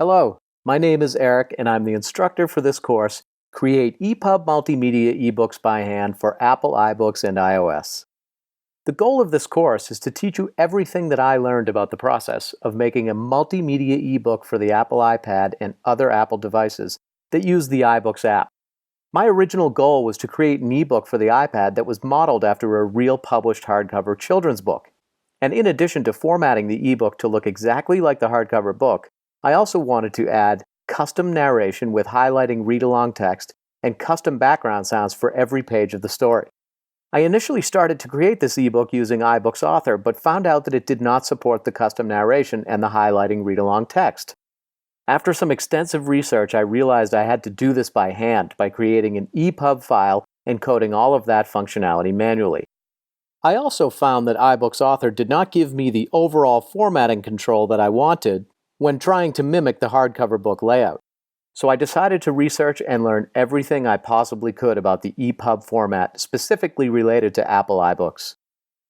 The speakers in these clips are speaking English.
Hello, my name is Eric and I'm the instructor for this course, Create ePub Multimedia eBooks by Hand for Apple iBooks and iOS. The goal of this course is to teach you everything that I learned about the process of making a multimedia ebook for the Apple iPad and other Apple devices that use the iBooks app. My original goal was to create an ebook for the iPad that was modeled after a real published hardcover children's book. And in addition to formatting the ebook to look exactly like the hardcover book, I also wanted to add custom narration with highlighting read-along text and custom background sounds for every page of the story. I initially started to create this ebook using iBooks Author, but found out that it did not support the custom narration and the highlighting read-along text. After some extensive research, I realized I had to do this by hand by creating an ePub file and coding all of that functionality manually. I also found that iBooks Author did not give me the overall formatting control that I wanted when trying to mimic the hardcover book layout. So I decided to research and learn everything I possibly could about the ePub format specifically related to Apple iBooks.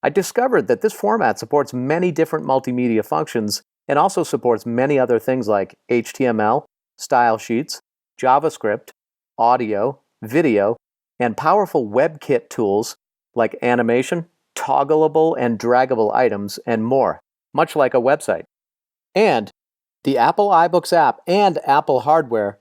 I discovered that this format supports many different multimedia functions and also supports many other things like HTML, style sheets, JavaScript, audio, video, and powerful WebKit tools like animation, toggleable and draggable items, and more, much like a website. And the Apple iBooks app and Apple hardware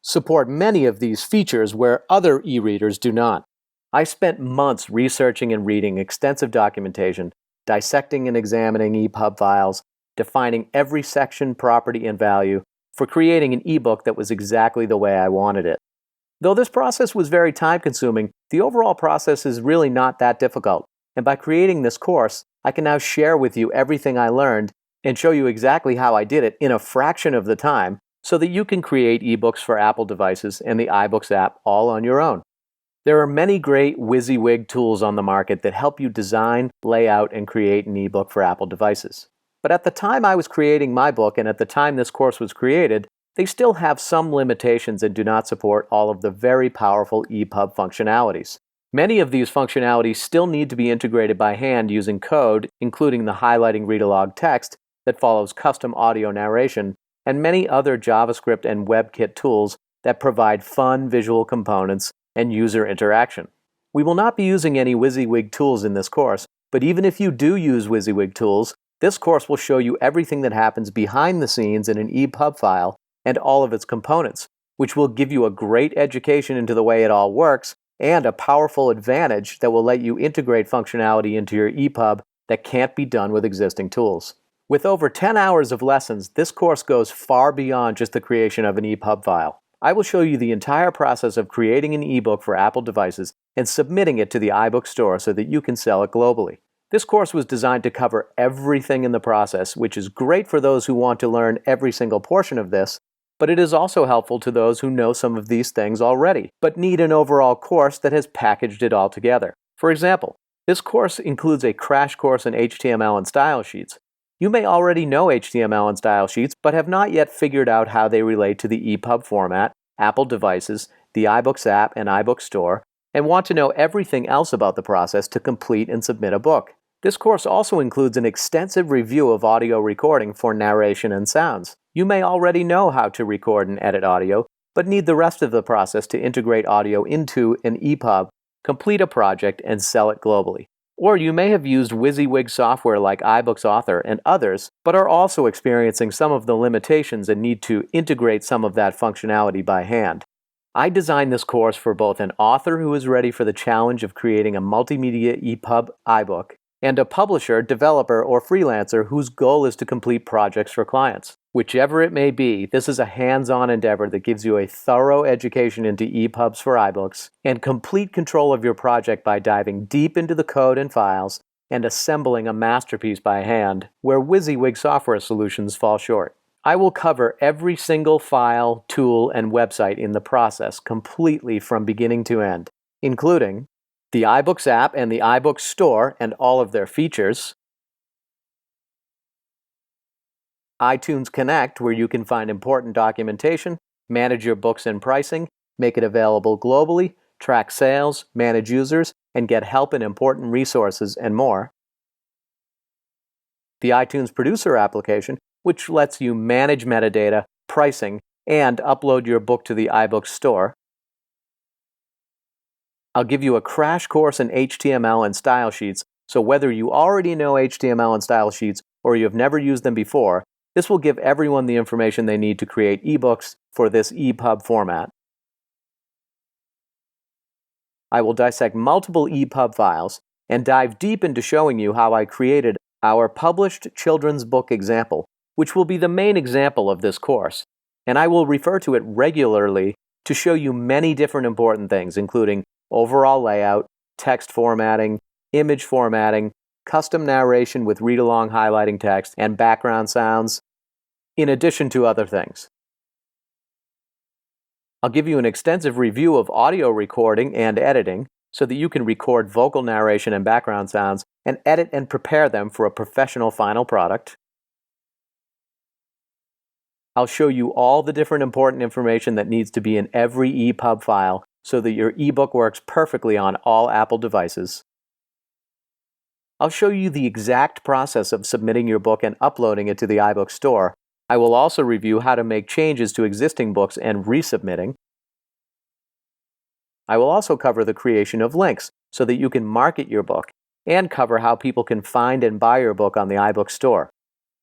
support many of these features where other e-readers do not. I spent months researching and reading extensive documentation, dissecting and examining ePub files, defining every section, property, and value for creating an ebook that was exactly the way I wanted it. Though this process was very time-consuming, the overall process is really not that difficult. And by creating this course, I can now share with you everything I learned and show you exactly how I did it in a fraction of the time so that you can create ebooks for Apple devices and the iBooks app all on your own. There are many great WYSIWYG tools on the market that help you design, lay out, and create an ebook for Apple devices. But at the time I was creating my book and at the time this course was created, they still have some limitations and do not support all of the very powerful ePub functionalities. Many of these functionalities still need to be integrated by hand using code, including the highlighting read-along text that follows custom audio narration, and many other JavaScript and WebKit tools that provide fun visual components and user interaction. We will not be using any WYSIWYG tools in this course, but even if you do use WYSIWYG tools, this course will show you everything that happens behind the scenes in an ePub file and all of its components, which will give you a great education into the way it all works and a powerful advantage that will let you integrate functionality into your ePub that can't be done with existing tools. With over 10 hours of lessons, this course goes far beyond just the creation of an ePub file. I will show you the entire process of creating an ebook for Apple devices and submitting it to the iBooks store so that you can sell it globally. This course was designed to cover everything in the process, which is great for those who want to learn every single portion of this, but it is also helpful to those who know some of these things already, but need an overall course that has packaged it all together. For example, this course includes a crash course in HTML and style sheets. You may already know HTML and style sheets, but have not yet figured out how they relate to the ePub format, Apple devices, the iBooks app and iBooks store, and want to know everything else about the process to complete and submit a book. This course also includes an extensive review of audio recording for narration and sounds. You may already know how to record and edit audio, but need the rest of the process to integrate audio into an ePub, complete a project, and sell it globally. Or you may have used WYSIWYG software like iBooks Author and others, but are also experiencing some of the limitations and need to integrate some of that functionality by hand. I designed this course for both an author who is ready for the challenge of creating a multimedia ePub iBook and a publisher, developer, or freelancer whose goal is to complete projects for clients. Whichever it may be, this is a hands-on endeavor that gives you a thorough education into ePubs for iBooks and complete control of your project by diving deep into the code and files and assembling a masterpiece by hand, where WYSIWYG software solutions fall short. I will cover every single file, tool, and website in the process completely from beginning to end, including the iBooks app and the iBooks store and all of their features, iTunesConnect, where you can find important documentation, manage your books and pricing, make it available globally, track sales, manage users, and get help and important resources and more. The iTunesProducer application, which lets you manage metadata, pricing, and upload your book to the iBooks store. I'll give you a crash course in HTML and style sheets, so whether you already know HTML and style sheets or you have never used them before, this will give everyone the information they need to create ebooks for this ePub format. I will dissect multiple ePub files and dive deep into showing you how I created our published children's book example, which will be the main example of this course, and I will refer to it regularly to show you many different important things, including overall layout, text formatting, image formatting, custom narration with read-along highlighting text, and background sounds, in addition to other things. I'll give you an extensive review of audio recording and editing so that you can record vocal narration and background sounds and edit and prepare them for a professional final product. I'll show you all the different important information that needs to be in every ePub file so that your ebook works perfectly on all Apple devices. I'll show you the exact process of submitting your book and uploading it to the iBooks store. I will also review how to make changes to existing books and resubmitting. I will also cover the creation of links so that you can market your book and cover how people can find and buy your book on the iBooks store.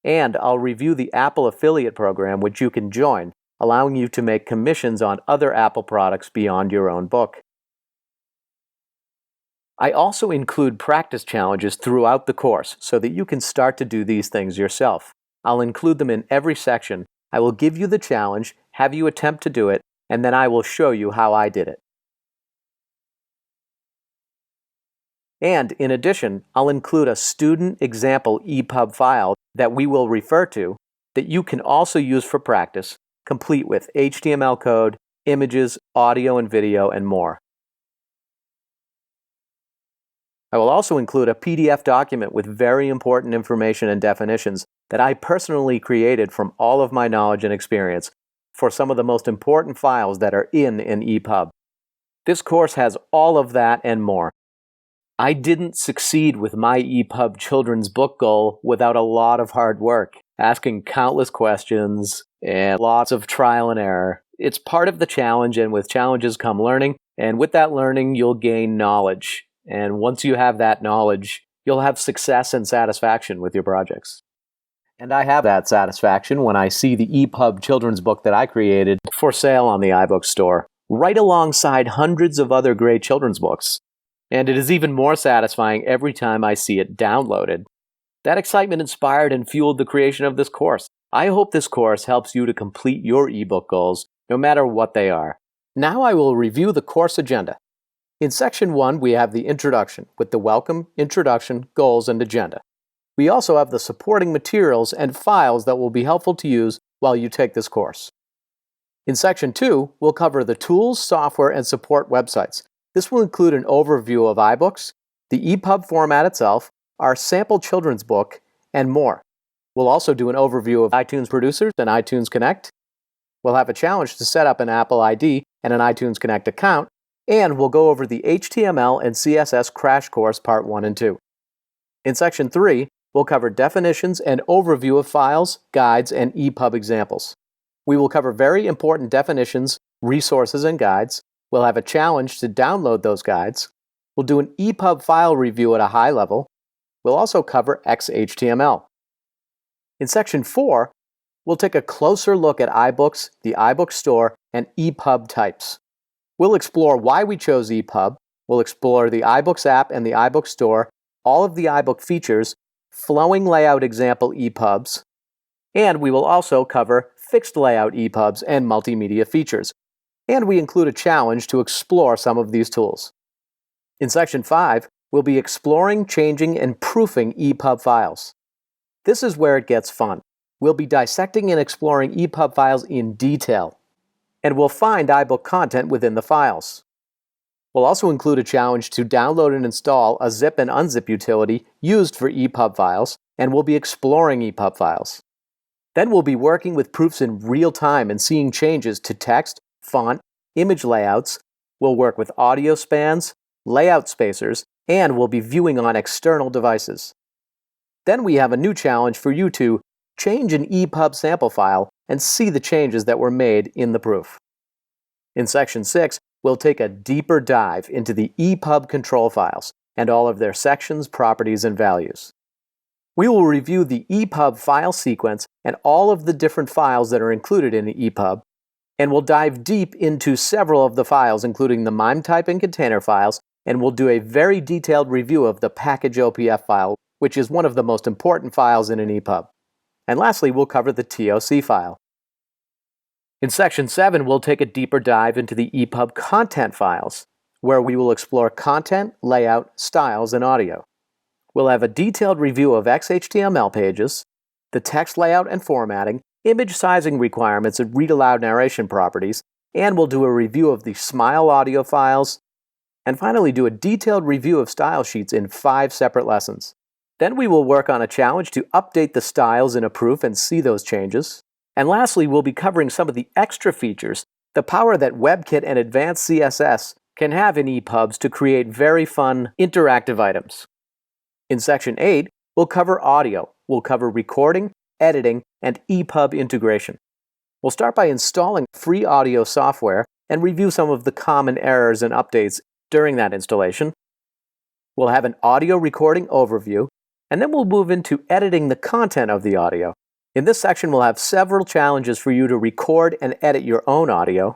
And I'll review the Apple Affiliate program which you can join, allowing you to make commissions on other Apple products beyond your own book. I also include practice challenges throughout the course so that you can start to do these things yourself. I'll include them in every section. I will give you the challenge, have you attempt to do it, and then I will show you how I did it. And in addition, I'll include a student example ePub file that we will refer to that you can also use for practice, complete with HTML code, images, audio and video, and more. I will also include a PDF document with very important information and definitions that I personally created from all of my knowledge and experience for some of the most important files that are in an ePub. This course has all of that and more. I didn't succeed with my ePub children's book goal without a lot of hard work, asking countless questions and lots of trial and error. It's part of the challenge, and with challenges come learning, and with that learning you'll gain knowledge. And once you have that knowledge, you'll have success and satisfaction with your projects. And I have that satisfaction when I see the ePub children's book that I created for sale on the iBooks store, right alongside hundreds of other great children's books. And it is even more satisfying every time I see it downloaded. That excitement inspired and fueled the creation of this course. I hope this course helps you to complete your ebook goals, no matter what they are. Now I will review the course agenda. In Section 1, we have the introduction with the welcome, introduction, goals, and agenda. We also have the supporting materials and files that will be helpful to use while you take this course. In Section 2, we'll cover the tools, software, and support websites. This will include an overview of iBooks, the ePub format itself, our sample children's book, and more. We'll also do an overview of iTunesProducer and iTunesConnect. We'll have a challenge to set up an Apple ID and an iTunesConnect account, and we'll go over the HTML and CSS crash course Part 1 and 2. In Section 3, we'll cover definitions and overview of files, guides, and ePub examples. We will cover very important definitions, resources, and guides. We'll have a challenge to download those guides. We'll do an ePub file review at a high level. We'll also cover XHTML. In Section 4, we'll take a closer look at iBooks, the iBooks store, and ePub types. We'll explore why we chose ePub. We'll explore the iBooks app and the iBooks store, all of the iBook features, flowing layout example ePubs, and we will also cover fixed layout ePubs and multimedia features. And we include a challenge to explore some of these tools. In Section 5, we'll be exploring, changing, and proofing ePub files. This is where it gets fun. We'll be dissecting and exploring ePub files in detail, and we'll find iBook content within the files. We'll also include a challenge to download and install a zip and unzip utility used for ePub files, and we'll be exploring ePub files. Then we'll be working with proofs in real time and seeing changes to text, font, image layouts. We'll work with audio spans, layout spacers, and we'll be viewing on external devices. Then we have a new challenge for you to change an ePub sample file and see the changes that were made in the proof. In Section 6, we'll take a deeper dive into the ePub control files and all of their sections, properties, and values. We will review the ePub file sequence and all of the different files that are included in ePub, and we'll dive deep into several of the files, including the MIME type and container files, and we'll do a very detailed review of the package OPF file, which is one of the most important files in an ePub. And lastly, we'll cover the TOC file. In Section 7, we'll take a deeper dive into the ePub content files, where we will explore content, layout, styles, and audio. We'll have a detailed review of XHTML pages, the text layout and formatting, image sizing requirements and read-aloud narration properties, and we'll do a review of the Smile audio files, and finally do a detailed review of style sheets in 5 separate lessons. Then we will work on a challenge to update the styles in a proof and see those changes. And lastly, we'll be covering some of the extra features, the power that WebKit and Advanced CSS can have in ePubs to create very fun interactive items. In Section 8, we'll cover audio. We'll cover recording, editing, and ePub integration. We'll start by installing free audio software and review some of the common errors and updates during that installation. We'll have an audio recording overview, and then we'll move into editing the content of the audio. In this section, we'll have several challenges for you to record and edit your own audio.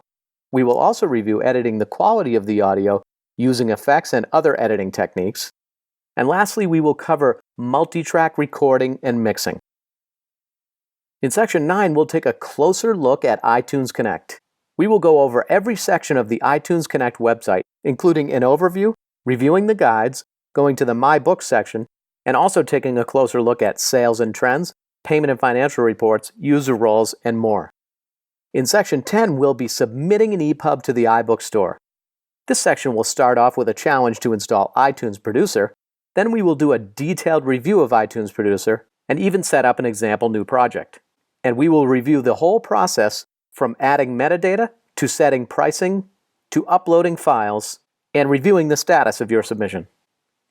We will also review editing the quality of the audio using effects and other editing techniques. And lastly, we will cover multi-track recording and mixing. In Section 9, we'll take a closer look at iTunesConnect. We will go over every section of the iTunesConnect website, including an overview, reviewing the guides, going to the My Books section, and also taking a closer look at sales and trends, payment and financial reports, user roles, and more. In Section 10, we'll be submitting an ePub to the iBooks store. This section will start off with a challenge to install iTunesProducer. Then we will do a detailed review of iTunesProducer and even set up an example new project. And we will review the whole process from adding metadata to setting pricing to uploading files and reviewing the status of your submission.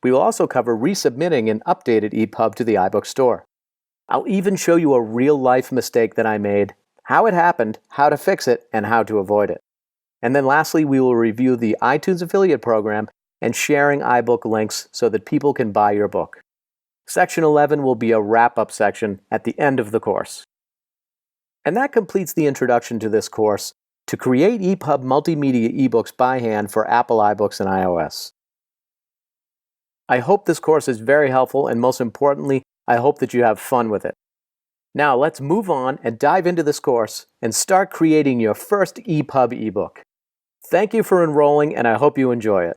We will also cover resubmitting an updated ePub to the iBooks store. I'll even show you a real-life mistake that I made, how it happened, how to fix it, and how to avoid it. And then lastly, we will review the iTunes affiliate program and sharing iBook links so that people can buy your book. Section 11 will be a wrap-up section at the end of the course. And that completes the introduction to this course to create ePub multimedia eBooks by hand for Apple iBooks and iOS. I hope this course is very helpful, and most importantly, I hope that you have fun with it. Now let's move on and dive into this course and start creating your first ePub ebook. Thank you for enrolling, and I hope you enjoy it.